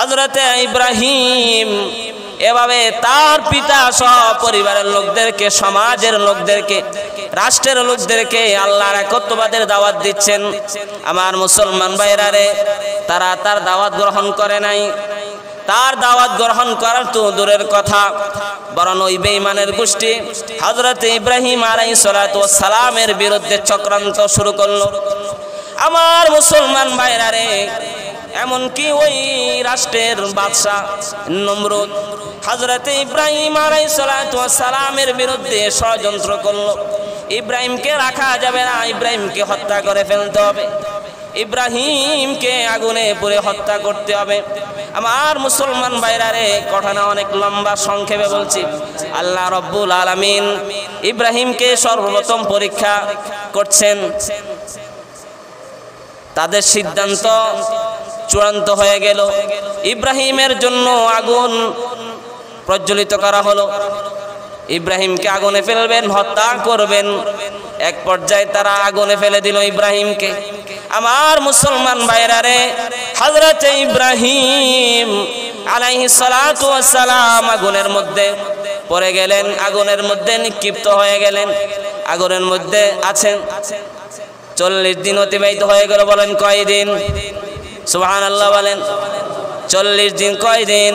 হযরতে ইব্রাহিম এভাবে তার পিতা সহ পরিবারের লোকদেরকে, সমাজের লোকদেরকে, রাষ্ট্রের লোকদেরকে আল্লাহর একত্ববাদের দাওয়াত দিচ্ছেন। আমার মুসলমান ভাইরা রে, তারা তার দাওয়াত গ্রহণ করে নাই। তার দাওয়াত গ্রহণ করার তো দূরের কথা, বরং ওই বেঈমানের গোষ্ঠী হযরত ইব্রাহিম আলাইহিস সালাতু ওয়াস সালামের বিরুদ্ধে চক্রান্ত শুরু করলো। আমার মুসলমান ভাইরা রে, এমনকি ওই রাষ্ট্রের বাদশা নমরুদ হযরত ইব্রাহিম আলাইহিস সালাতু ওয়াস সালামের বিরুদ্ধে ষড়যন্ত্র করলো। ইব্রাহিমকে রাখা যাবে না, ইব্রাহিমকে হত্যা করে ফেলতে হবে, ইব্রাহিমকে আগুনে পুড়ে হত্যা করতে হবে। আমার মুসলমান ভাইরা রে, ঘটনা অনেক লম্বা, সংক্ষেপে বলছি। আল্লাহ রাব্বুল আলামিন ইব্রাহিমকে সর্বপ্রথম পরীক্ষা করছেন। তাদের সিদ্ধান্ত চূড়ান্ত হয়ে গেল। ইব্রাহিমের জন্য আগুন প্রজ্বলিত করা হলো। ইব্রাহিমকে আগুনে ফেলবেন, হত্যা করবেন। এক পর্যায়ে তারা আগুনে ফেলে দিল ইব্রাহিমকে। আমার মুসলমান ভাইরা রে, হযরত ইব্রাহিম আলাইহিস সালাতু ওয়াস সালাম আগুনের মধ্যে পড়ে গেলেন, আগুনের মধ্যে নিক্ষিপ্ত হয়ে গেলেন। আগুনের মধ্যে আছেন। 40 দিন অতিবাহিত হয়ে গেল। বলেন কয় দিন? সুবহানাল্লাহ বলেন। 40 দিন। কয় দিন?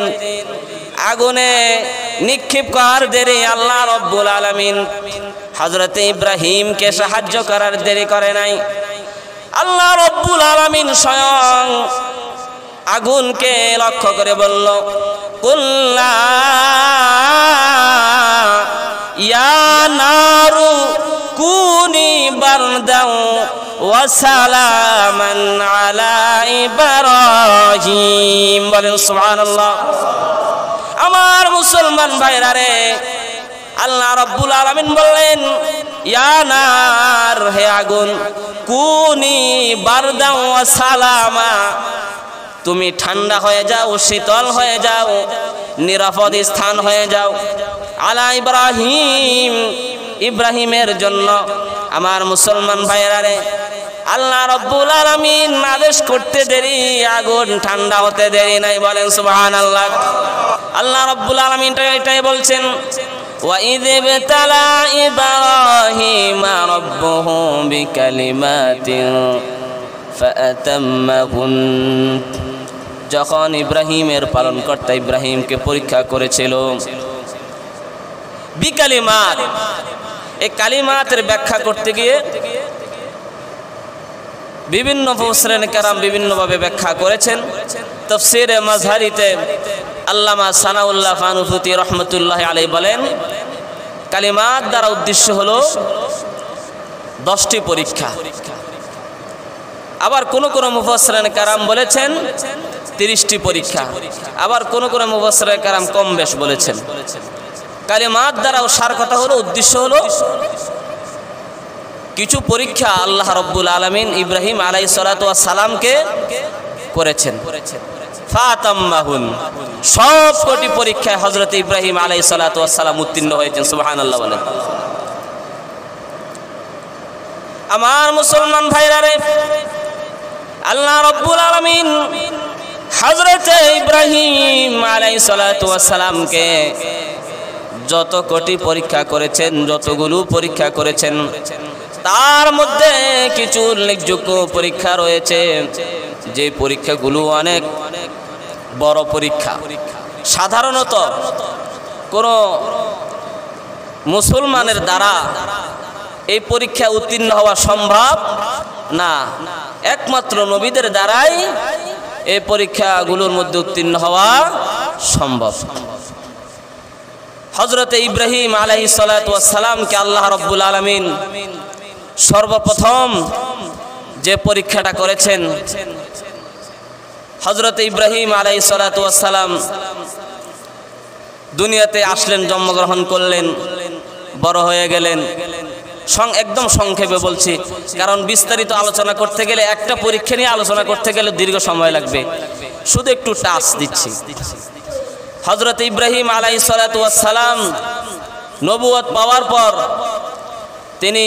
আগুনে নিক্ষেপ করার দেরি আল্লাহ রাব্বুল আলামিন হযরত ইব্রাহিমকে সাহায্য করার দেরি করে নাই। আল্লাহ রাব্বুল আলামিন স্বয়ং আগুনকে লক্ষ্য করে বলল, কুল্লা ইয়া নারু কুনি বারদাও ওয়া সালামান আলা ইব্রাহিম। বলেন সুবহানাল্লাহ। আমার মুসলমান ভাইরা রে, আল্লাহ রাব্বুল আলামিন বললেন, ইয়া নার, হে আগুন, কুনি বারদাও ওয়া সালামা, তুমি ঠান্ডা হয়ে যাও, শীতল হয়ে যাও, নিরাপদ স্থান হয়ে যাও, আলা ইব্রাহিম, ইব্রাহিমের জন্য। আমার মুসলমান ভাইরা রে, আল্লাহ রাব্বুল আলামিন আদেশ করতে দেরি, আগুন ঠান্ডা হতে দেরি নাই। বলেন সুবহানাল্লাহ। আল্লাহ রাব্বুল আলামিন এটাই বলছেন, ওয়া ইয ইবতালা ইব্রাহিমা রাব্বুহু বিকালিমাতিন ফাআতাম্মাহুন। যখন ইব্রাহিমের পালনকর্তা ইব্রাহিমকে পরীক্ষা করেছিল, বিকালিমাত, এই কালিমাতের ব্যাখ্যা করতে গিয়ে বিভিন্ন মুফাসসিরিন কেরাম বিভিন্নভাবে ব্যাখ্যা করেছেন। তাফসীরে মাযহারিতে আল্লামা সানাউল্লাহ ফানুফুতি রহমতুল্লাহ আলাইহি বলেন, কালিমাত দ্বারা উদ্দেশ্য হলো 10টি পরীক্ষা। আবার কোন কোন মুফাসসিরিন কেরাম বলেছেন 30টি পরীক্ষা। আবার কোন কোন মুফাসসিরিন কেরাম কম বেশ বলেছেন। কালিমাত দ্বারা সার কথা হলো, উদ্দেশ্য হলো কিছু পরীক্ষা আল্লাহ রাব্বুল আলামিন ইব্রাহিম আলাইহিস সালাতু ওয়াস সালামকে করেছেন। ফাতাম্মাহুন, সব কোটি পরীক্ষায় হযরত ইব্রাহিম আলাইহিস সালাতু ওয়াস সালাম উত্তীর্ণ হয়েছেন। সুবহানাল্লাহ বলেন। আমার মুসলমান ভাইরা রে, আল্লাহ রাব্বুল আলামিন হযরত ইব্রাহিম আলাইহিস সালাতু ওয়াস সালামকে যত কোটি পরীক্ষা করেছেন, যতগুলো পরীক্ষা করেছেন, তার মধ্যে কিছু উল্লেখযোগ্য পরীক্ষা রয়েছে, যে পরীক্ষাগুলো অনেক বড় পরীক্ষা। সাধারণত কোন মুসলমানের দ্বারা এই পরীক্ষা উত্তীর্ণ হওয়া সম্ভব না, একমাত্র নবীদের দ্বারাই এই পরীক্ষাগুলোর মধ্যে উত্তীর্ণ হওয়া সম্ভব। হযরত ইব্রাহিম আলাইহিস সালাতু ওয়াস সালামকে আল্লাহ রাব্বুল আলামিন সর্বপ্রথম যে পরীক্ষাটা করেছেন, হযরত ইব্রাহিম আলাইহিস সালাতু ওয়াস সালাম দুনিয়াতে আসলেন, জন্মগ্রহণ করলেন, বড় হয়ে গেলেন। একদম সংক্ষেপে বলছি, কারণ বিস্তারিত আলোচনা করতে গেলে, একটা পরীক্ষা নিয়ে আলোচনা করতে গেলে দীর্ঘ সময় লাগবে। শুধু একটু টাচ দিচ্ছি। হযরত ইব্রাহিম আলাইহিস সালাতু ওয়াস সালাম নবুয়ত পাওয়ার পর তিনি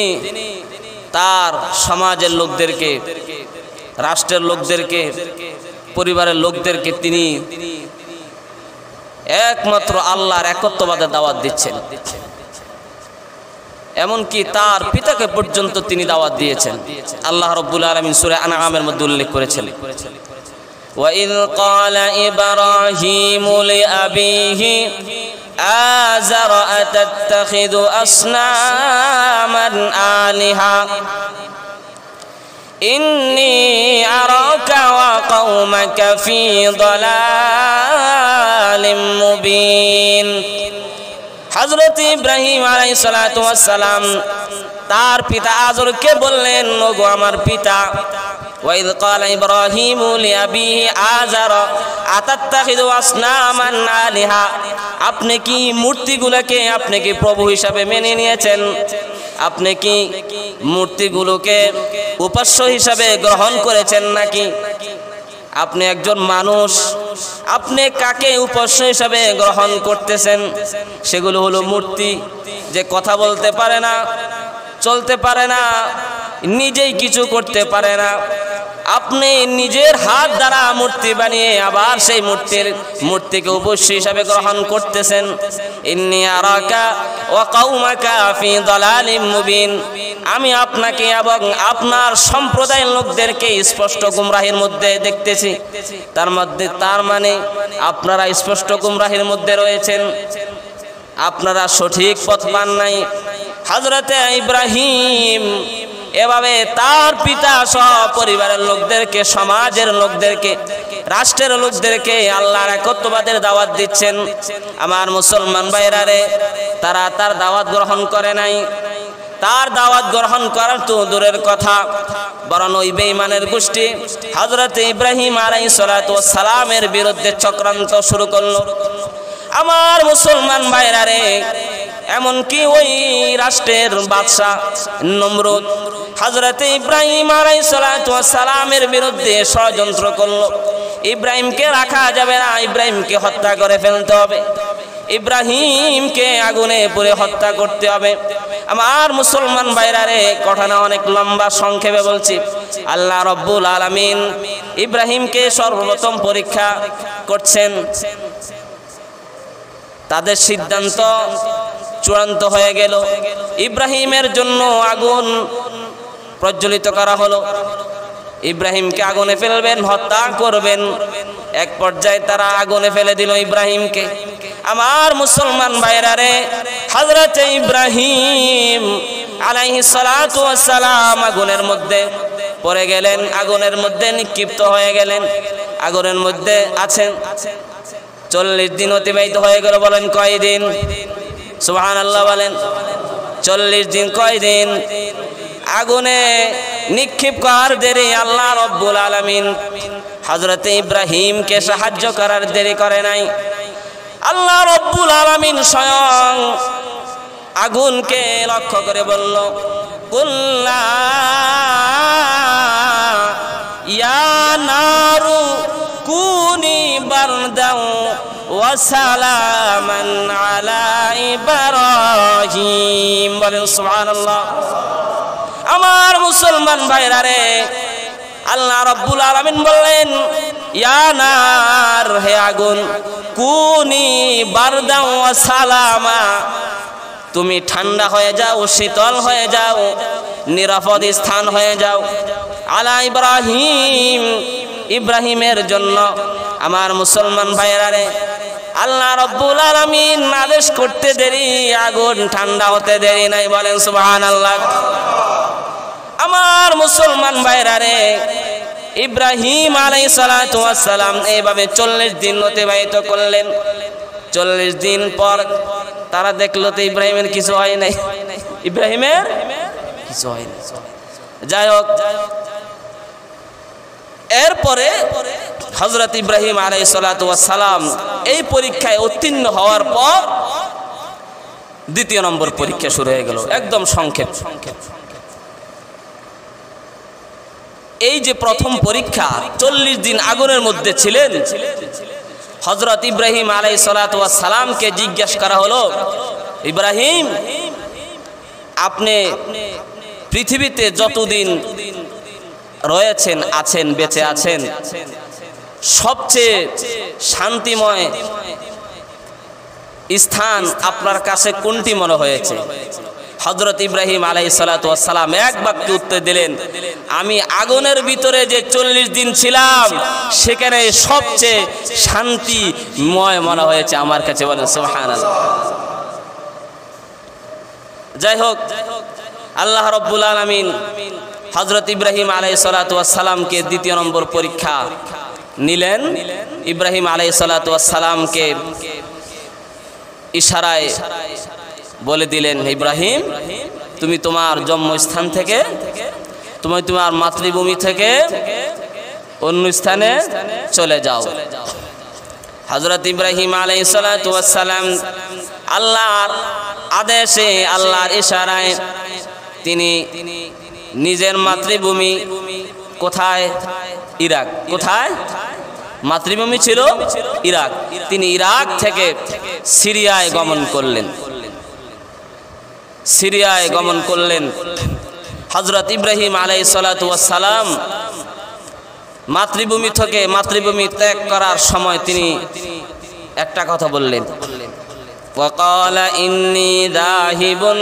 তার সমাজের লোকদেরকে, রাষ্ট্রের লোকদেরকে পরিবারের লোকদেরকে তিনি একমাত্র আল্লাহর একত্ববাদের দাওয়াত দিচ্ছেন। এমনকি তার পিতাকে পর্যন্ত তিনি দাওয়াত দিয়েছেন। আল্লাহ রাব্বুল আলামিন সূরা আনআমের মধ্যে উল্লেখ করেছেন, وَإِذْ قَالَ إِبْرَاهِيمُ لِأَبِيهِ آزَرَ أَتَتَّخِذُ أَصْنَامًا آلِهَةً إِنِّي أَرَاكَ وَقَوْمَكَ فِي ضَلَالٍ مُبِينٍ। হযরত ইব্রাহিম আলাইহিস সালাতু ওয়াস সালাম তার পিতা আজরকে বললেন, ওগো আমার পিতা, وَإِذْ قَالَ إِبْرَاهِيمُ لِأَبِيهِ آزَرَ أَتَتَّخِذُ أَصْنَامًا آلِهَةً আপনি কি মূর্তিগুলোকে আপনি কি প্রভু হিসাবে মেনে নিয়েছেন? আপনি কি মূর্তিগুলোকে উপাস্য হিসাবে গ্রহণ করেছেন নাকি? আপনি একজন মানুষ, আপনি কাকে উপাস্য হিসাবে গ্রহণ করতেছেন? সেগুলো হলো মূর্তি, যে কথা বলতে পারে না, চলতে পারে না, নিজেই কিছু করতে পারে না। আপনি নিজের হাত দ্বারা মূর্তি বানিয়ে আবার সেই মূর্তিকে উপাস্য হিসাবে গ্রহণ করতেছেন। ইন্নী আরাকা ওয়া কওমাকা ফি দালালিম মুবিন, আমি আপনাকে এবং আপনার সম্প্রদায়ের লোকদেরকে স্পষ্ট গুমরাহির মধ্যে দেখতেছি। তার মানে আপনারা স্পষ্ট গুমরাহির মধ্যে রয়েছেন, আপনারা সঠিক পথ পান নাই। হযরতে ইব্রাহিম এভাবে তার পিতা সহ পরিবারের লোকদেরকে, সমাজের লোকদেরকে, রাষ্ট্রের লোকদেরকে আল্লাহর একত্ববাদের দাওয়াত দিচ্ছেন। আমার মুসলমান ভাইরা রে, তারা তার দাওয়াত গ্রহণ করে নাই। তার দাওয়াত গ্রহণ করার তো দূরের কথা, বরং ওই বেঈমানের গোষ্ঠী হযরত ইব্রাহিম আলাইহিস সালাতু ওয়াস সালামের বিরুদ্ধে চক্রান্ত শুরু করলো। আমার মুসলমান ভাইরা রে, এমনকি ওই রাষ্ট্রের বাদশা নমরুদ হযরত ইব্রাহিম আলাইহিস সালাতু ওয়াস সালামের বিরুদ্ধে ষড়যন্ত্র করলো। ইব্রাহিমকে রাখা যাবে না, ইব্রাহিমকে হত্যা করে ফেলতে হবে, ইব্রাহিমকে আগুনে পুড়ে হত্যা করতে হবে। আমার মুসলমান ভাইরা রে, ঘটনা অনেক লম্বা, সংক্ষেপে বলছি। আল্লাহ রাব্বুল আলামিন ইব্রাহিমকে সর্বপ্রথম পরীক্ষা করছেন। তাদের সিদ্ধান্ত চূড়ান্ত হয়ে গেল। ইব্রাহিমের জন্য আগুন প্রজ্বলিত করা হলো। ইব্রাহিমকে আগুনে ফেলবেন, হত্যা করবেন। এক পর্যায়ে তারা আগুনে ফেলে দিল ইব্রাহিমকে। আমার মুসলমান ভাইরা রে, হযরত ইব্রাহিম আলাইহিস সালাতু ওয়াস সালাম আগুনের মধ্যে পড়ে গেলেন, আগুনের মধ্যে নিক্ষিপ্ত হয়ে গেলেন। আগুনের মধ্যে আছেন। 40 দিন অতিবাহিত হয়ে গেল। বলেন কয় দিন? সুবহানাল্লাহ বলেন। 40 দিন কয় দিন? আগুনে নিক্ষেপ করার দেরি আল্লাহ রাব্বুল আলামিন হযরত ইব্রাহিমকে সাহায্য করার দেরি করে নাই। আল্লাহ রাব্বুল আলামিন স্বয়ং আগুনকে লক্ষ্য করে বলল, কুল্লা ইয়া নারু কুনি বারদাও ওয়া সালামান আলা ইব্রাহিম। বলেন সুবহানাল্লাহ। আমার মুসলমান ভাইরা রে, আল্লাহ রাব্বুল আলামিন বললেন, ইয়া নার, হে আগুন, কুনি বারদাও ওয়া সালামা, তুমি ঠান্ডা হয়ে যাও, শীতল হয়ে যাও, নিরাপদ স্থান হয়ে যাও আলা ইব্রাহিম, ইব্রাহিমের জন্য। আমার মুসলমান ভাইরা রে, আল্লাহ রাব্বুল আলামিন আদেশ করতে দেরি, আগুন ঠান্ডা হতে দেরি নাই। বলেন সুবহানাল্লাহ। আমার মুসলমান ভাইরা রে, ইব্রাহিম আলাইহিস সালাতু ওয়াস সালাম এইভাবে 40 দিন অতিবাহিত করলেন। 40 দিন পর তারা দেখলো তো ইব্রাহিমের কিছু হয় নাই, ইব্রাহিমের কিছু হয় না। যাই হোক, এরপরে হযরত ইব্রাহিম আলাইহিস সালাতু ওয়াস সালাম এই পরীক্ষায় উত্তীর্ণ হওয়ার পর দ্বিতীয় নম্বর পরীক্ষা শুরু হয়ে গেল। একদম সংক্ষেপ। এই যে প্রথম পরীক্ষা, 40 দিন আগুনের মধ্যে ছিলেন, হযরত ইব্রাহিম আলাইহিস সালাতু ওয়াস সালামকে জিজ্ঞাসা করা হলো, ইব্রাহিম, আপনি পৃথিবীতে যতদিন রয়েছেন, আছেন, বেঁচে আছেন, সবচেয়ে শান্তিময় স্থান আপনার কাছে কোনটি মনে হয়েছে? হযরত ইব্রাহিম আলাইহিস সালাতু ওয়াস সালাম এক বাক্যে উত্তর দিলেন, আমি আগুনের ভিতরে যে 40 দিন ছিলাম সেখানে সবচেয়ে শান্তিময় মনে হয়েছে আমার কাছে। বলেন সুবহানাল্লাহ। যাই হোক, আল্লাহ রাব্বুল আলামিন হযরত ইব্রাহিম আলাইহিস সালাতু ওয়াস সালামকে দ্বিতীয় নম্বর পরীক্ষা নিলেন। ইব্রাহিম আলাইহিস সালাতু ওয়াস সালামকে ইশারায় বলে দিলেন, ইব্রাহিম তুমি তোমার জন্মস্থান থেকে, তুমি তোমার মাতৃভূমি থেকে অন্য স্থানে চলে যাও। হযরত ইব্রাহিম আলাইহিস সালাতু ওয়াস সালাম আল্লাহর আদেশে, আল্লাহর ইশারায় তিনি নিজের মাতৃভূমি কোথায়? ইরাক। কোথায় মাতৃভূমি ছিল? ইরাক। তিনি ইরাক থেকে সিরিয়ায় গমন করলেন। সিরিয়ায় গমন করলেন। হযরত ইব্রাহিম আলাইহিস সালাতু ওয়াস সালাম মাতৃভূমি থেকে মাতৃভূমি ত্যাগ করার সময় তিনি একটা কথা বললেন, ওয়াকালা ইন্নী যাহিবুন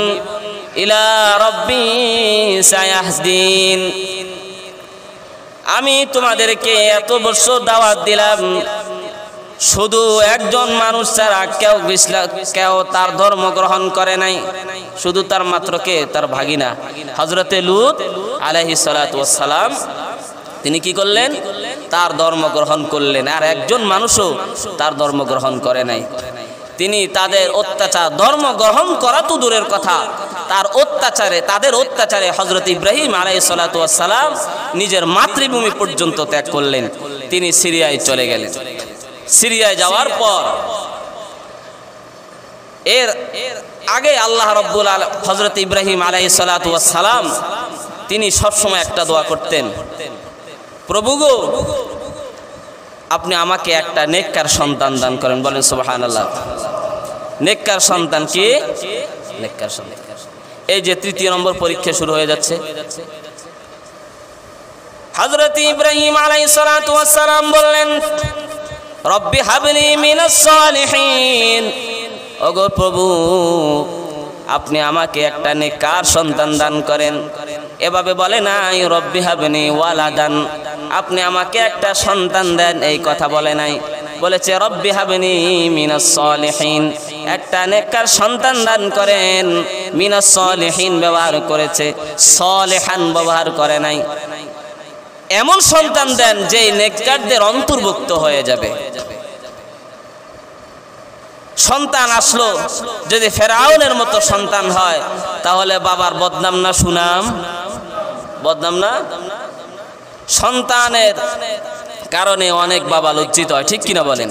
ইলা রাব্বি সায়াহদিন। আমি তোমাদেরকে এত বছর দাওয়াত দিলাম, শুধু একজন মানুষ ছাড়া কেউ তার ধর্ম গ্রহণ করে নাই, শুধু তার মাত্র কে? তার ভাগিনা হযরতে লূত আলাইহিস সালাতু ওয়াস সালাম। তিনি কি করলেন? তার ধর্ম গ্রহণ করলেন। আর একজন মানুষও তার ধর্ম গ্রহণ করে নাই। তিনি তাদের অত্যাচার, ধর্ম গ্রহণ করা তো দূরের কথা, তাদের অত্যাচারে হযরত ইব্রাহিম আলাইহিস সালাতু ওয়াস সালাম নিজের মাতৃভূমি পর্যন্ত ত্যাগ করলেন। তিনি সিরিয়ায় চলে গেলেন। সিরিয়ায় যাওয়ার পর এর আগে আল্লাহ রাব্বুল আলামিন হযরত ইব্রাহিম আলাইহিস সালাতু ওয়াস সালাম তিনি সবসময় একটা দোয়া করতেন, প্রভু গো আপনি আমাকে একটা নেককার সন্তান দান করেন। বলেন সুবহানাল্লাহ। নেককার সন্তান কি? নেককার সন্তান। এই যে তৃতীয় নম্বর পরীক্ষা শুরু হয়ে যাচ্ছে। হযরত ইব্রাহিম আলাইহিস সালাতু ওয়াস সালাম বললেন, রব্বি হাবলি মিনাস সালিহিন। ওগো প্রভু আপনি আমাকে একটা নেককার সন্তান দান করেন। এভাবে বলে নাই রব্বি হাবনি ওয়ালাদান, আপনি আমাকে একটা সন্তান দেন, এই কথা বলে নাই। বলেছে রব্বি হাবনি মিনাস সালিহিন, একটা নেককার সন্তান দান করেন। মিনাস সালিহিন ব্যবহার করেছে, সালিহান ব্যবহার করে নাই। এমন সন্তান দেন যে নেককারদের অন্তর্ভুক্ত হয়ে যাবে। সন্তান আসলো যদি ফেরাউনের মতো সন্তান হয় তাহলে বাবার বদনাম না সুনাম? বদনাম না? সন্তানের কারণে অনেক বাবা লজ্জিত হয়, ঠিক কিনা বলেন?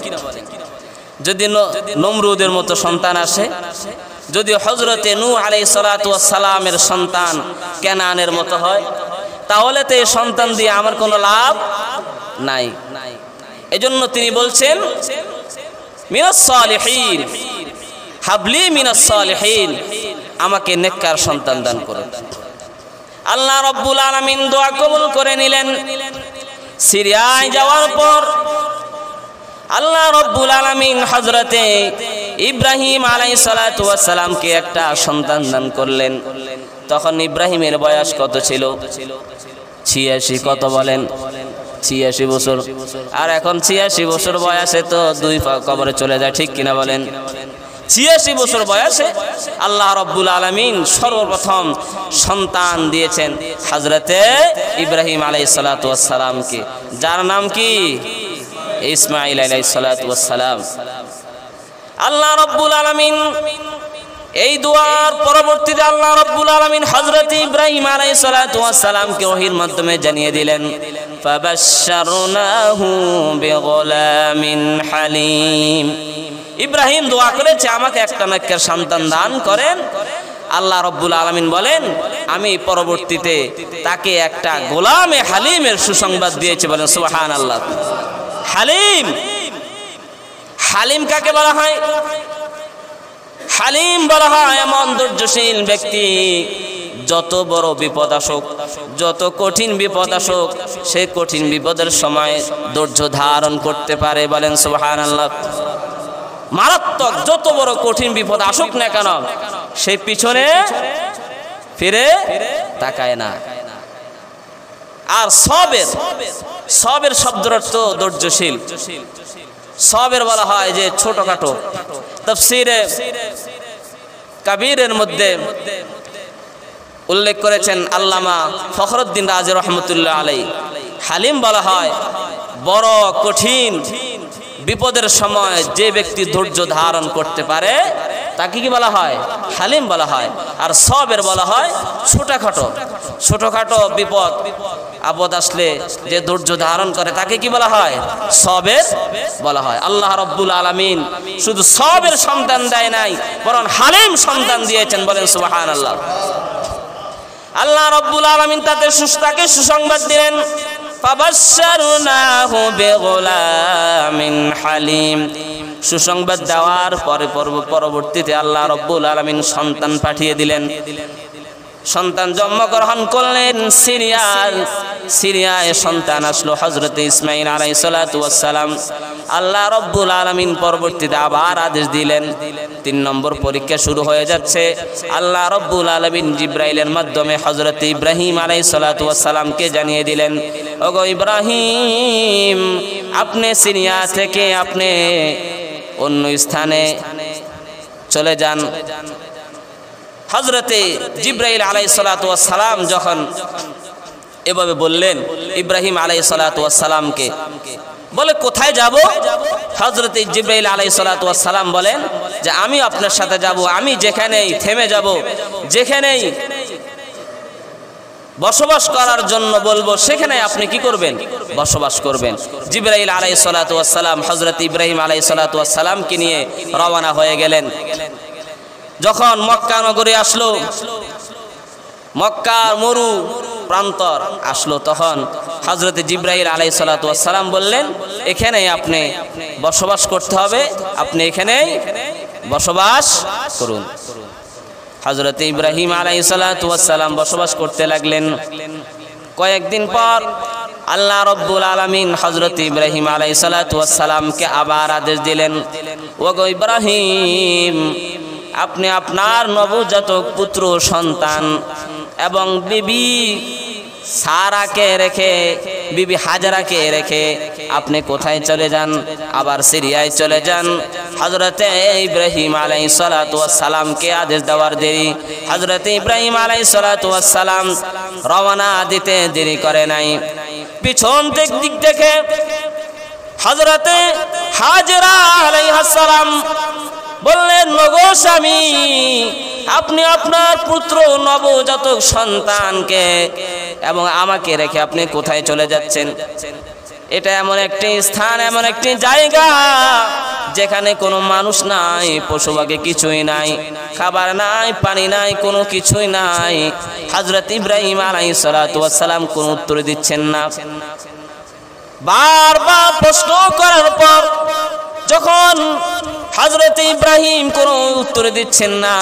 যদি নমরুদের মতো সন্তান আসে, যদি হযরতে নূহ আলাইহিস সালাতু ওয়াস সালামের সন্তান কেনানের মতো হয়, তাহলে তো এই সন্তান দিয়ে আমার কোনো লাভ নাই। এজন্য তিনি বলছেন মিনাস সালিহিন, হাবলি মিনাস সালিহিন, আমাকে নেককার সন্তান দান করুন। আল্লাহ রাব্বুল আলামিন দোয়া কবুল করে নিলেন। সিরিয়ায় যাওয়ার পর আল্লাহ রাব্বুল আলামিন হযরতে ইব্রাহিম আলাইহিস সালাতু ওয়াস সালামকে একটা সন্তান দান করলেন। তখন ইব্রাহিমের বয়স কত ছিল? 86। কত বলেন? 86 বছর। আর এখন 86 বছর বয়সে তো দুই পা কবরে চলে যায়, ঠিক কিনা বলেন? 86 বছর বয়সে আল্লাহ রাব্বুল আলামিন সর্বপ্রথম সন্তান দিয়েছেন হযরতে ইব্রাহিম আলাইহিস সালাতু ওয়াস সালামকে, যার নাম কি? ইসমাঈল আলাইহিস সালাতু ওয়াস সালাম। আল্লাহ রাব্বুল আলামিন এই দুয়ার পরবর্তীতে আল্লাহ রাব্বুল আলামিন হযরত ইব্রাহিম আলাইহিস সালাতু ওয়াস সালামকে ওহীর মাধ্যমে জানিয়ে দিলেন, ফাবাশশারনাহু বিগুলামিন হালিম। ইব্রাহিম দোয়া করেছে আমাকে একটা নেককার সন্তান দান করেন। আল্লাহ রাব্বুল আলামিন বলেন আমি পরবর্তীতে তাকে একটা গোলামে হালিমের সুসংবাদ দিয়েছি। বলেন সুবহানাল্লাহ। হালিম, হালিম কাকে বলা হয়? হালিম বলা হয় এমন ধৈর্যশীল ব্যক্তি যত বড় বিপদ আসুক, যত কঠিন বিপদ আসুক, সেই কঠিন বিপদের সময় ধৈর্য ধারণ করতে পারে। বলেন সুবহানাল্লাহ। মারাত্মক যত বড় কঠিন বিপদ আসুক না কেন, সেই পিছনে ফিরে তাকায় না। আর সবের শব্দের অর্থ ধৈর্যশীল। সবের বলা হয় যে ছোটখাটো। তাফসীরে কাবীরের মধ্যে উল্লেখ করেছেন আল্লামা ফখরুদ্দিন রাজি রহমতুল্লাহ আলাইহি, হালিম বলা হয় বড় কঠিন বিপদের সময় যে ব্যক্তি ধৈর্য ধারণ করতে পারে তাকে কি বলা হয়? হালিম বলা হয়। আর সবের বলা হয় ছোটখাটো বিপদ আপদ আসলে যে ধৈর্য ধারণ করে তাকে কি বলা হয়? সবের বলা হয়। আল্লাহ রাব্বুল আলামিন শুধু সবের সন্তান দেয় নাই, বরং হালিম সন্তান দিয়েছেন। বলেন সুবহানাল্লাহ। আল্লাহ রাব্বুল আলামিন তাকে সুসংবাদ দিলেন, ফাবাশশারনাহু বিগুলামিন হালিম। সুসংবাদ দেওয়ার পরবর্তীতে আল্লাহ রাব্বুল আলামিন সন্তান পাঠিয়ে দিলেন। সন্তান জন্মগ্রহণ করলেন সিরিয়ায় সন্তান আসলো হযরত ইসমাঈল আলাইহিস সালাতু ওয়াস সালাম। আল্লাহ রাব্বুল আলামিন পরবর্তীতে আবার আদেশ দিলেন। 3 নম্বর পরীক্ষা শুরু হয়ে যাচ্ছে। আল্লাহ রাব্বুল আলামিন জিবরাইলের মাধ্যমে হযরত ইব্রাহিম আলাইহিস সালাতু ওয়াস সালামকে জানিয়ে দিলেন, ওগো ইব্রাহিম, আপনি সিরিয়া থেকে আপনি অন্য স্থানে চলে যান। হযরতে জিবরাইল আলাইহিস সালাতু ওয়াস সালাম যখন এভাবে বললেন ইব্রাহিম আলাইহিস সালাতু ওয়াস সালামকে, বলে কোথায় যাব? হযরতে জিবরাইল আলাইহিস সালাতু ওয়াস সালাম বলেন যে আমি আপনার সাথে যাব, আমি যেখানেই থেমে যাব, যেখানেই বসবাস করার জন্য বলবো সেখানে আপনি কি করবেন? বসবাস করবেন। জিবরাইল আলাইহিস সালাতু ওয়াস সালাম হযরত ইব্রাহিম আলাইহিস সালাতু ওয়াস সালামকে নিয়ে রওনা হয়ে গেলেন। যখন মক্কা নগরে আসলো, মক্কার মরু প্রান্তর আসলো, তখন হযরত জিবরাইল আলাইহিস সালাতু ওয়াস সালাম বললেন এখানেই আপনি বসবাস করতে হবে, আপনি এখানেই বসবাস করুন। হযরত ইব্রাহিম আলাইহিস সালাতু ওয়াস সালাম বসবাস করতে লাগলেন। কয়েকদিন পর আল্লাহ রাব্বুল আলামিন হযরত ইব্রাহিম আলাইহিস সালাতু ওয়াস সালামকে আবার আদেশ দিলেন, ওগো ইব্রাহিম, আপনি আপনার নবজাতক পুত্র সন্তান এবং বিবি সারাকে রেখে, বিবি হাজরাকে রেখে আপনি কোথায় চলে যান? আবার সিরিয়ায় চলে যান। হযরত ইব্রাহিম আলাইহিস সালাতু ওয়াস সালামকে আদেশ দেওয়ার দেরি। হযরত ইব্রাহিম আলাইহিস সালাতু ওয়াস সালাম রওনা দিতে দেরি করে নাই। পিছন দিক থেকে হযরত হাজরা আলাইহিস সালাম বললেন, ওগো স্বামী, আপনি আপনার পুত্র নবজাতক সন্তানকে এবং আমাকে রেখে আপনি কোথায় চলে যাচ্ছেন? এটা এমন একটি স্থান, এমন একটি জায়গা যেখানে কোনো মানুষ নাই, পশু পাখি কিছুই নাই, খাবার নাই, পানি নাই, কোনো কিছুই নাই। হযরত ইব্রাহিম আলাইহিস সালাতু ওয়াস সালাম কোনো উত্তর দিচ্ছেন না। বারবার প্রশ্ন করার পর যখন হযরত ইব্রাহিম কোনো উত্তর দিচ্ছেন না,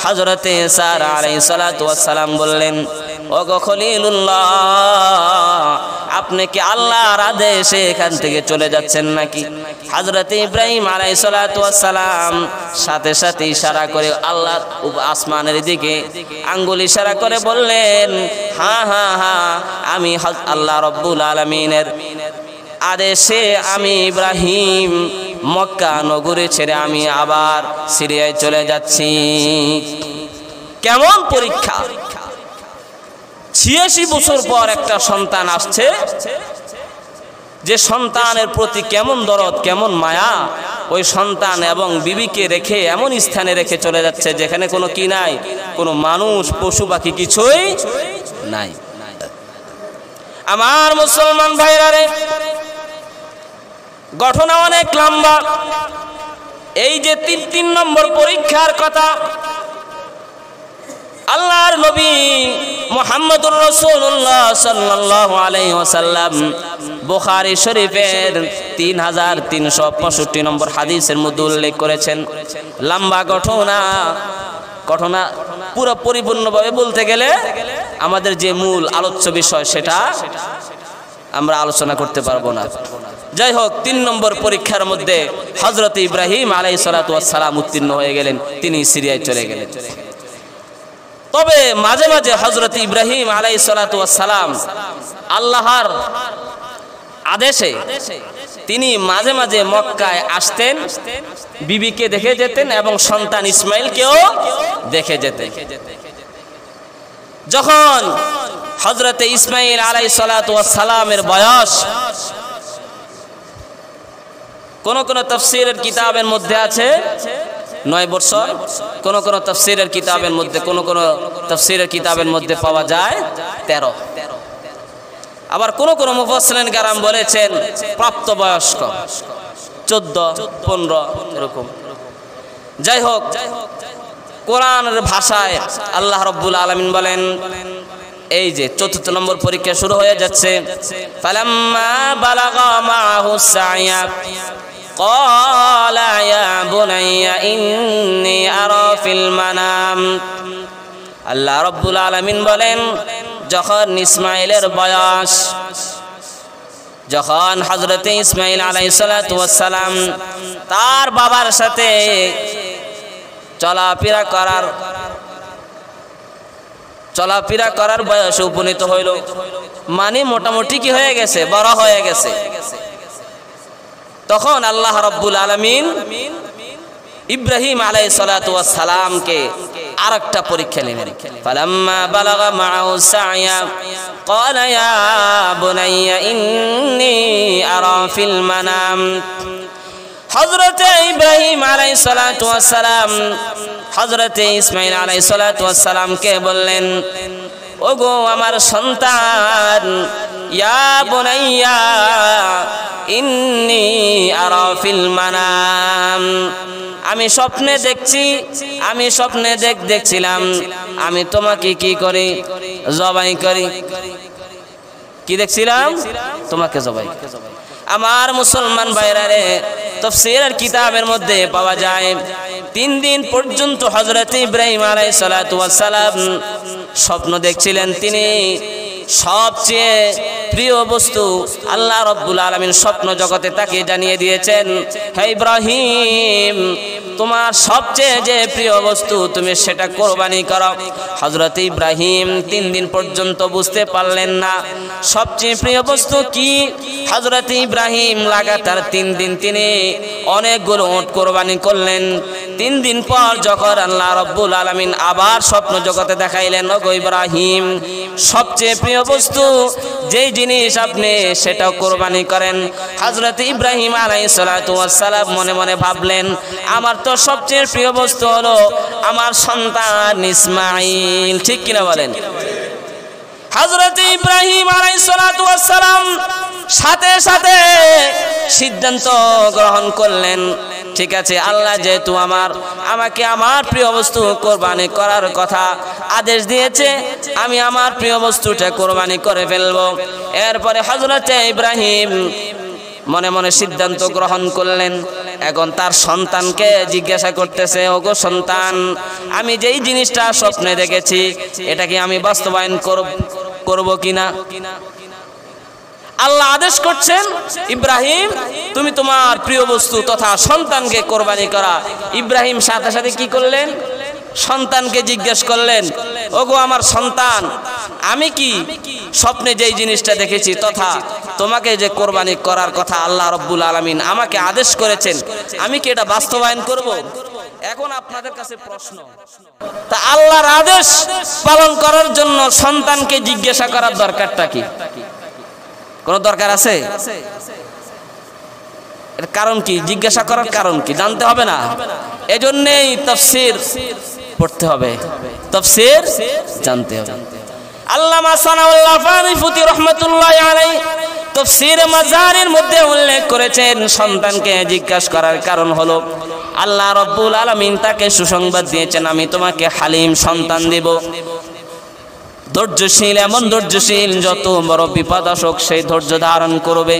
হযরত সারা আলাইহিস সালাতু ওয়াস সালাম বললেন, ওগো খলিলুল্লাহ, আপনি কি আল্লাহর আদেশে এখান থেকে চলে যাচ্ছেন নাকি? হযরত ইব্রাহিম আলাইহিস সালাতু ওয়াস সালাম সাথে সাথে ইশারা করে আল্লাহর আসমানের দিকে আঙ্গুল ইশারা করে বললেন, হ্যাঁ হ্যাঁ হ্যাঁ, আমি আল্লাহ রাব্বুল আলামিনের আদেশে আমি ইব্রাহিম মক্কা নগরী ছেড়ে আমি আবার সিরিয়ায় চলে যাচ্ছি। কেমন পরীক্ষা! 86 বছর পর একটা সন্তান আসছে, যে সন্তানের প্রতি কেমন দরদ, কেমন মায়া, ওই সন্তান এবং বিবিকে রেখে এমন স্থানে রেখে চলে যাচ্ছে যেখানে কোনো কি নাই, কোনো মানুষ পশু পাখি কিছুই নাই। আমার মুসলমান ভাইরা রে, ঘটনা অনেক লম্বা। এই যে 3 নম্বর পরীক্ষার কথা আল্লাহর নবী মুহাম্মদুর রাসূলুল্লাহ সাল্লাল্লাহু আলাইহি ওয়াসাল্লাম বুখারী শরীফের 3365 নম্বর হাদিসের মধ্যে উল্লেখ করেছেন। লম্বা ঘটনা পুরো পরিপূর্ণভাবে বলতে গেলে আমাদের যে মূল আলোচ্য বিষয় সেটা আমরা আলোচনা করতে পারবো না। যাই হোক, 3 নম্বর পরীক্ষার মধ্যে হযরত ইব্রাহিম আলাইহিস সালাতু ওয়াস সালাম উত্তীর্ণ হয়ে গেলেন, তিনি সিরিয়ায় চলে গেলেন। তবে মাঝে মাঝে হযরত ইব্রাহিম আলাইহিস সালাতু ওয়াস সালাম আল্লাহর আদেশে তিনি মাঝে মাঝে মক্কায় আসতেন, বিবিকে দেখে যেতেন এবং সন্তান ইসমাইলকেও দেখে যেতেন। যখন হযরত ইসমাইল আলাইহিস সালাতু ওয়াস সালামের বয়স, কোন কোন তাফসীরের কিতাবের মধ্যে আছে 9 বছর, কোন কোন তাফসীরের কিতাবের মধ্যে পাওয়া যায় 13, আবার কোন কোন মুফাসসিরিন কেরাম বলেছেন প্রাপ্তবয়স্ক 14-15 এরকম। যাই হোক, কোরআনের ভাষায় আল্লাহ রাব্বুল আলামিন বলেন, এই যে 4th নম্বর পরীক্ষা শুরু হয়ে যাচ্ছে, ফালাম্মা বালাগা মাআহু সা'য়া ক্বালা ইয়া বুনাইয়া ইন্নী আরা ফিল মানাম। আল্লাহ রাব্বুল আলামিন বলেন, যখন ইসমাইলের বয়স, যখন হযরত ইসমাইল আলাইহিস সালাতু ওয়াস সালাম তার বাবার সাথে চলাফেরা করার বয়সে উপনীত হইল, মানে মোটামুটি কি হয়ে গেছে, বড় হয়ে গেছে, তখন আল্লাহ রাব্বুল আলামিন ইব্রাহিম আলাইহিস সালাতু ওয়াস সালামকে আরেকটা পরীক্ষা নিলেন। ফালাম্মা বালাগা মাআহু সা'য়া ক্বালা ইয়া বুনাইয়া ইন্নী আরা ফিল মানাম। হযরত ইব্রাহিম আলাইহিস সালাতু ওয়াস সালাম হযরত ইসমাইল আলাইহিস সালাতু ওয়াস সালামকে বললেন, ওগো আমার সন্তান, ইয়া বুনাইয়া ইন্নী আরা ফিল মানাম, আমি স্বপ্নে দেখছিলাম আমি তোমাকে কি করি, জবাই করি। কি দেখছিলাম? তোমাকে জবাই। আমার মুসলমান ভাইরারে, তাফসীরের কিতাবের মধ্যে পাওয়া যায় 3 দিন পর্যন্ত হযরত ইব্রাহিম আলাইহিস সালাতু ওয়াস সালাম স্বপ্ন দেখছিলেন। তিনি সবচেয়ে প্রিয় বস্তু আল্লাহ রাব্বুল আলামিন স্বপ্ন জগতে তাকে জানিয়ে দিয়েছেন, হে ইব্রাহিম, তোমার সবচেয়ে যে প্রিয় বস্তু তুমি সেটা কুরবানি করো। হযরত ইব্রাহিম 3 দিন পর্যন্ত বুঝতে পারলেন না সবচেয়ে প্রিয় বস্তু কি। হযরত ইব্রাহিম লাগাতার 3 দিন তিনি অনেকগুলো উট কুরবানি করলেন। 3 দিন পর যখন আল্লাহ রাব্বুল আলামিন আবার স্বপ্ন জগতে দেখাইলেন, ওগো ইব্রাহিম, সবচেয়ে প্রিয় বস্তু যেই জিনিস আপনি সেটাও কুরবানি করেন। হযরত ইব্রাহিম আলাইহিস সালাতু ওয়াস সালাম মনে মনে ভাবলেন, আমার তো সবচেয়ে প্রিয় বস্তু হলো আমার সন্তান ইসমাইল। ঠিক কিনা বলেন? হযরত ইব্রাহিম আলাইহিস সালাতু ওয়াস সালাম সাথে সাথে সিদ্ধান্ত গ্রহণ করলেন, ঠিক আছে, আল্লাহ যেহেতু আমাকে আমার প্রিয় বস্তু কোরবানি করার কথা আদেশ দিয়েছে, আমি আমার প্রিয় বস্তুটা কোরবানি করে ফেলবো। এরপরে হযরত ইব্রাহিম মনে মনে সিদ্ধান্ত গ্রহণ করলেন। এখন তার সন্তানকে জিজ্ঞাসা করতেছে, ওগো সন্তান, আমি যেই জিনিসটা স্বপ্নে দেখেছি এটা কি আমি বাস্তবায়ন করব কিনা? আল্লাহ আদেশ করছেন, ইব্রাহিম, তুমি তোমার প্রিয় বস্তু তথা সন্তানকে কোরবানি করা। ইব্রাহিম সাথে সাথে কি করলেন? সন্তানকে জিজ্ঞেস করলেন, ওগো আমার সন্তান, আমি কি স্বপ্নে যেই জিনিসটা দেখেছি তথা তোমাকে যে কোরবানি করার কথা আল্লাহ রাব্বুল আলামিন আমাকে আদেশ করেছেন, আমি কি এটা বাস্তবায়ন করব? এখন আপনাদের কাছে প্রশ্ন, তা আল্লাহর আদেশ পালন করার জন্য সন্তানকে জিজ্ঞাসা করার দরকারটা কি? কোন দরকার আছে? এর কারণ কি? জিজ্ঞাসা করার কারণ কি জানতে হবে না? এজন্যই তাফসীর পড়তে হবে, তাফসীর জানতে হবে। আল্লামা সানাউল্লাহ ফারিফুতি রাহমাতুল্লাহি আলাইহি তাফসীরে মাজারের মধ্যে উল্লেখ করেছেন, সন্তানকে জিজ্ঞাসা করার কারণ হলো আল্লাহ রাব্বুল আলামিন তাকে সুসংবাদ দিয়েছেন, আমি তোমাকে হালিম সন্তান দেব, ধৈর্যশীল, এমন ধৈর্যশীল যত বড় বিপদ আসুক সেই ধৈর্য ধারণ করবে,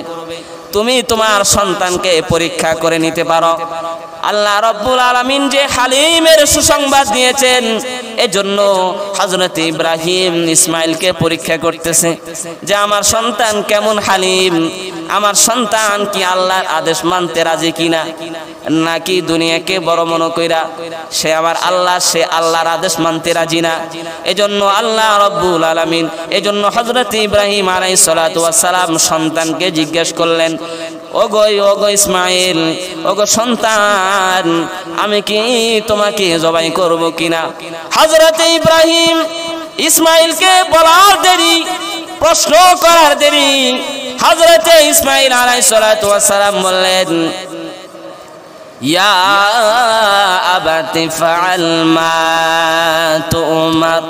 তুমি তোমার সন্তানকে পরীক্ষা করে নিতে পারো। আল্লাহ রাব্বুল আলামিন যে হালিমের সুসংবাদ দিয়েছেন, এজন্য হযরত ইব্রাহিম ইসমাইলকে পরীক্ষা করতেছে যে আমার সন্তান কেমন হালিম, আমার সন্তান কি আল্লাহর আদেশ মানতে রাজি কিনা, নাকি দুনিয়াকে বড় মনে কইরা সে আবার সে আল্লাহর আদেশ মানতে রাজি না। এজন্য আল্লাহ রাব্বুল আলামিন এজন্য হযরত ইব্রাহিম আলাইহিস সালাতু ওয়াস সালাম সন্তানকে জিজ্ঞেস করলেন, ওগো ইসমাইল, ওগো সন্তান, আমি কি তোমাকে জবাই করব কিনা? হযরত ইব্রাহিম ইসমাইলকে বলার দেরি, প্রশ্ন করার দেরি, হযরত ইসমাইল আলাইহিস সালাতু ওয়াস সালাম বললেন, ইয়া আবাতি ফাআল মা তুমার,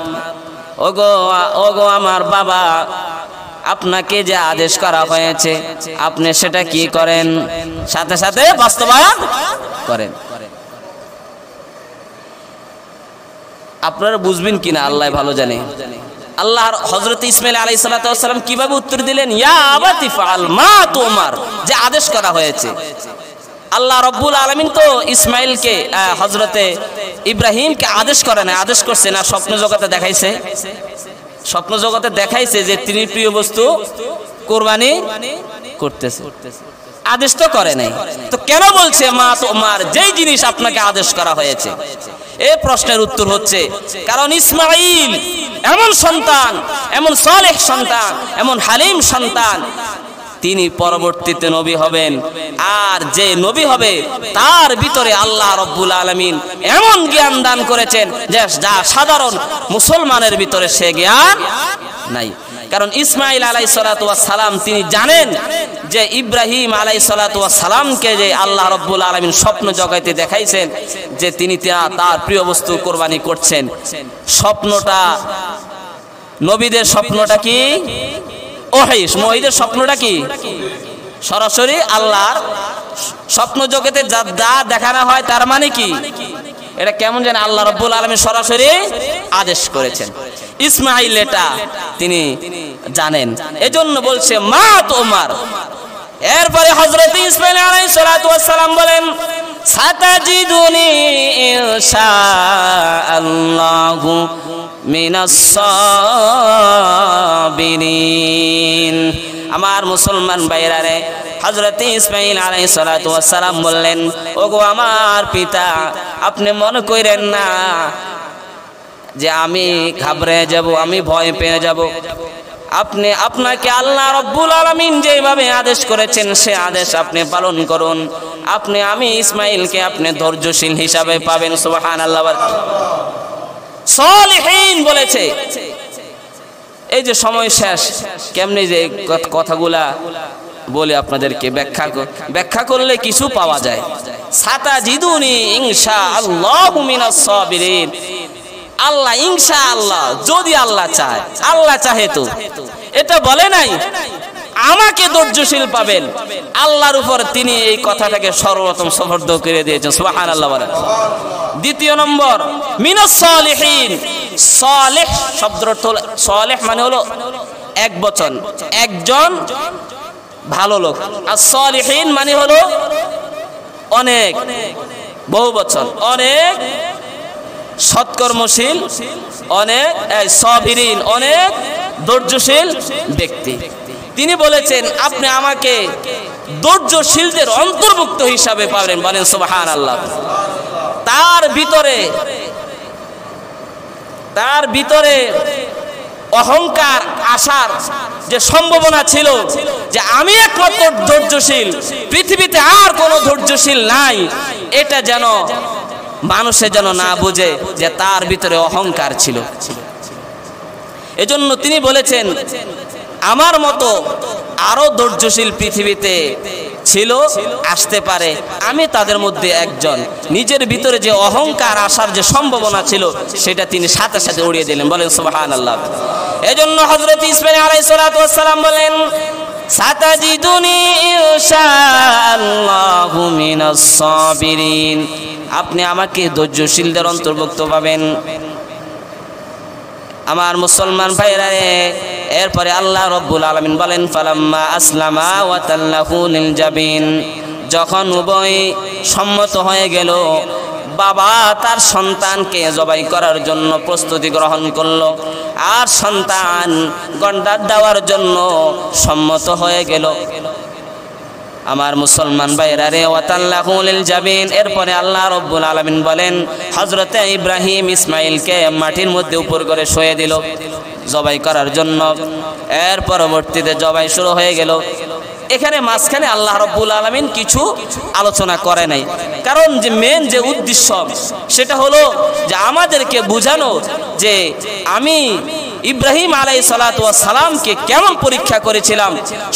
ওগো আমার বাবা, আপনাকে যে আদেশ করা হয়েছে আপনি সেটা কি করেন, সাথে সাথে বাস্তবায়ন করেন। আপনারা বুঝবেন কিনা আল্লাহ ভালো জানে। আল্লাহর হযরত ইসমাইল আলাইহিস সালাতু ওয়াস সালাম কিভাবে উত্তর দিলেন, ইয়া আবাতি ফাআল মা তুমার, যে আদেশ করা হয়েছে। আল্লাহ রাব্বুল আলামিন তো ইসমাইলকে হযরতে ইব্রাহিমকে আদেশ করে না, আদেশ করছে না, স্বপ্ন জগতে দেখাইছে। স্বপ্ন জগতে দেখাইছে যে তিনি প্রিয় বস্তু কুরবানি করতেছে, আদেশ তো করে নাই। তো কেন বলছে মা তোমার, যেই জিনিস আপনাকে আদেশ করা হয়েছে? এই প্রশ্নের উত্তর হচ্ছে কারণ ইসমাইল এমন সন্তান, এমন সালেহ সন্তান, এমন হালিম সন্তান, তিনি পরবর্তীতে নবী হবেন। আর যে নবী হবে তার ভিতরে আল্লাহ রাব্বুল আলামিন এমন জ্ঞান দান করেছেন যে যা সাধারণ মুসলমানের ভিতরে সে জ্ঞান নাই। কারণ ইসমাইল আলাইহিস সালাতু ওয়াস সালাম তিনি জানেন যে ইব্রাহিম আলাইহিস সালাতু ওয়াস সালামকে যে আল্লাহ রাব্বুল আলামিন স্বপ্ন জগতে দেখাইছেন যে তিনি তার প্রিয় বস্তু কুরবানি করছেন। স্বপ্নটা নবীদের স্বপ্নটা কি? ওহী। নবীদের স্বপ্নটা কি? সরাসরি আল্লাহর স্বপ্ন জগতে যা দেখানো হয় তার মানে কি? এটা কেমন যেন আল্লাহ রাব্বুল আলামিন সরাসরি আদেশ করেছেন। ইসমাইল এটা তিনি জানেন, এজন্য বলছে মা তোমার। এরপরে হযরত ইসমাইল আলাইহিস সালাতু ওয়াস সালাম বলেন, সাতাজিদুনি ইনশাআল্লাহু মিনাস সাবিরিন। আমার মুসলমান ভাইরা রে, হযরত ইসমাইল আলাইহিস সালাতু ওয়াস সালাম বললেন, ওগো আমার পিতা, আপনি মনে করেন না যে আমি ঘাবড়ে যাব, আমি ভয় পেয়ে যাব। আপনাকে আল্লাহ রাব্বুল আলামিন যেভাবে আদেশ করেছেন সে আদেশ আপনি পালন করুন। আমি ইসমাইলকে আপনি ধৈর্যশীল হিসাবে পাবেন। সুবহানাল্লাহ। সালেহীন বলেছে। এই যে সময় শেষ, কেমনে যে কথাগুলা বলে আপনাদেরকে ব্যাখ্যা করলে কিছু পাওয়া যায়। সাতাজিদুনি ইনশাআল্লাহু মিনাস সাবিরিন। আল্লাহ ইনশাআল্লাহ, যদি আল্লাহ চায়, আল্লাহ চাহে তো এটা বলে নাই আমাকে ধৈর্যশীল পাবেন। আল্লাহর উপর তিনি এই কথাটাকে সর্বপ্রথম সফর্দ করে দিয়েছেন। সুবহানাল্লাহ বলেন। দ্বিতীয় নম্বর, মিনাস সালিহিন। সালেহ শব্দের অর্থ, সালেহ মানে হলো এক বচন, একজন ভালো লোক। আর সালিহিন মানে হলো অনেক, বহু বচন, অনেক সৎকর্মশীল, অনেক সাবিরিন, অনেক ধৈর্যশীল ব্যক্তি। তিনি বলেছেন আপনি আমাকে ধৈর্যশীলদের অন্তর্ভুক্ত হিসাবে পাবেন। বলেন সুবহানাল্লাহ। তার ভিতরে অহংকার আসার যে সম্ভাবনা ছিল যে আমি একমাত্র ধৈর্যশীল, পৃথিবীতে আর কোনো ধৈর্যশীল নাই, এটা যেন মানুষে যেন না বুঝে যে তার ভিতরে অহংকার ছিল। এজন্য তিনি বলেছেন আমার মতো আরো ধৈর্যশীল পৃথিবীতে ছিল, আসতে পারে, আমি তাদের মধ্যে একজন। নিজের ভিতরে যে অহংকার আসার যে সম্ভাবনা ছিল সেটা তিনি সাথে সাথে উড়িয়ে দিলেন। বলেন সুবহানাল্লাহ। এজন্য হযরত ইসমাঈল আলাইহিস সালাতু ওয়াস সালাম বলেন, সাতাজিদুনি ইনশাআল্লাহু মিনাস সাবিরিন। আপনি আমাকে ধৈর্যশীলদের অন্তর্ভুক্ত পাবেন। আমার মুসলমান ভাইরা, এরপরে আল্লাহ রাব্বুল আলামিন বলেন, ফালাম্মা আসলামা ওয়া তাল্লাহু লিল জাবিন। যখন উভয় সম্মত হয়ে গেল, বাবা তার সন্তানকে জবাই করার জন্য প্রস্তুতি গ্রহণ করলো, আর সন্তান গন্ডার দেওয়ার জন্য সম্মত হয়ে গেল। আমার মুসলমান ভাইরা রে, ওয়াতাল্লাহু লিল জাবিন। এরপরে আল্লাহ রাব্বুল আলামিন বলেন, হযরতে ইব্রাহিম ইসমাইলকে মাটির মধ্যে উপর করে শুয়ে দিল জবাই করার জন্য। এর পরবর্তীতে জবাই শুরু হয়ে গেল। এখানে মাঝখানে আল্লাহ রাব্বুল আলামিন কিছু আলোচনা করে নাই, কারণ যে মেন যে উদ্দেশ্য সেটা হলো যে আমাদেরকে বোঝানো যে আমি ইব্রাহিম আলাইহিস সালাতু ওয়াস সালামকে কেমন পরীক্ষা করেছিলাম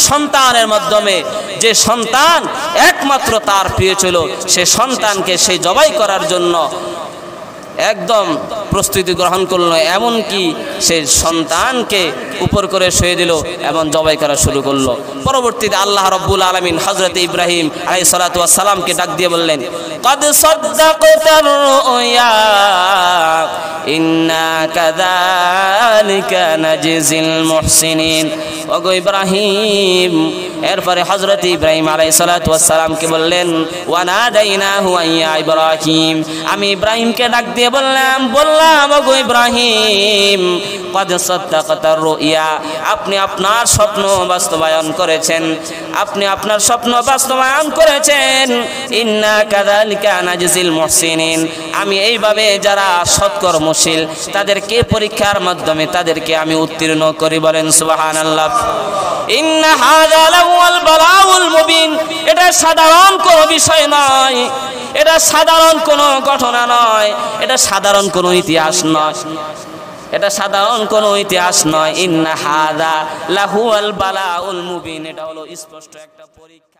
সন্তানের মাধ্যমে। যে সন্তান একমাত্র তার প্রিয় ছিল, সে সন্তানকে সেই জবাই করার জন্য একদম প্রস্তুতি গ্রহণ করলো, এমনকি সে সন্তানকে উপর করে শুয়ে দিল এবং জবাই করা শুরু করলো। পরবর্তীতে আল্লাহ রাব্বুল আলামিন হযরত ইব্রাহিম আলাইহিস সালাতু ওয়াস সালামকে ডাক দিয়ে বললেন, ক্বাদ সাদ্দাকতার রুয়া ইন্না কাযালিকা নাজিজিল মুহসিনিন। ওগো ইব্রাহিম। এরপরে হযরত ইব্রাহিম আলাইহিস সালাতু ওয়াস সালামকে বললেন, ওয়া নাদাইনাহু ইয়া ইব্রাহিম। আমি ইব্রাহিমকে ডাক দিয়ে বললাম ওগো ইব্রাহিম, ক্বাদ সাদ্দাকতার রুয়া, আপনি আপনার স্বপ্ন বাস্তবায়ন করেছেন, আপনি আপনার স্বপ্ন বাস্তবায়ন করেছেন। ইন্না কাযালিকা নাজিজিল মুহসিনিন, আমি এইভাবে যারা সৎকর্মশীল তাদেরকে পরীক্ষার মাধ্যমে তাদেরকে আমি উত্তীর্ণ করি। বলেন সুবহানাল্লাহ। ইন্না হাযা লাহুল বালাউল মুবিন। এটা সাধারণ কোনো বিষয় নয়, এটা সাধারণ কোনো ঘটনা নয়, এটা সাধারণ কোনো ইতিহাস নয়, এটা সাধারণ কোনো ইতিহাস নয়। ইন্না হাযা লাহুল বালাউল মুবিন, এটা হলো স্পষ্ট একটা পরীক্ষা।